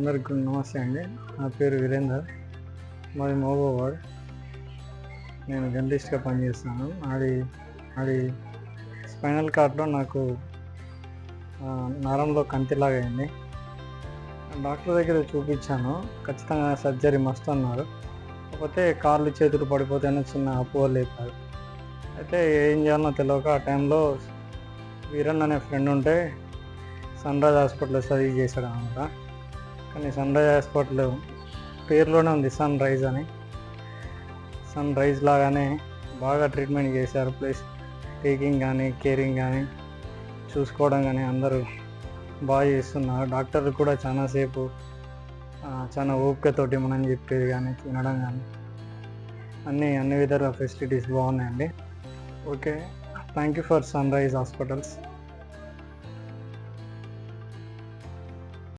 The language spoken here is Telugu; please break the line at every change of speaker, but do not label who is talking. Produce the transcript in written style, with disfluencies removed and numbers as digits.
అందరికీ నమస్తే అండి. నా పేరు వీరేందర్. మాది మహబూబాబాద్. నేను డెంటిస్ట్గా పనిచేస్తాను. అది స్పైనల్ కార్డ్లో నాకు నరంలో కంతిలాగా అయింది. డాక్టర్ దగ్గర చూపించాను. ఖచ్చితంగా సర్జరీ మస్ట్ అన్నారు. కాకపోతే కాళ్ళు చేతులు పడిపోతేనే చిన్న అపోహలు లేపారు. అయితే ఏం చేయాలో తెలియక ఆ టైంలో వీరన్ అనే ఫ్రెండ్ ఉంటే సన్ రైజ్ హాస్పిటల్లో సజెస్ట్ చేశాడు అనమాట. కానీ సన్ రైజ్ హాస్పిటల్ పేరులోనే ఉంది సన్ రైజ్ అని. సన్ రైజ్ లాగానే బాగా ట్రీట్మెంట్ చేశారు. ప్లస్ టేకింగ్ కానీ కేరింగ్ కానీ చూసుకోవడం కానీ అందరూ బాగా చేస్తున్నారు. డాక్టర్లు కూడా చాలాసేపు చాలా ఓపికతోటి మనం చెప్పేది కానీ తినడం కానీ అన్ని విధాల ఫెసిలిటీస్ బాగున్నాయండి. Okay, thank you for Sunrise hospitals.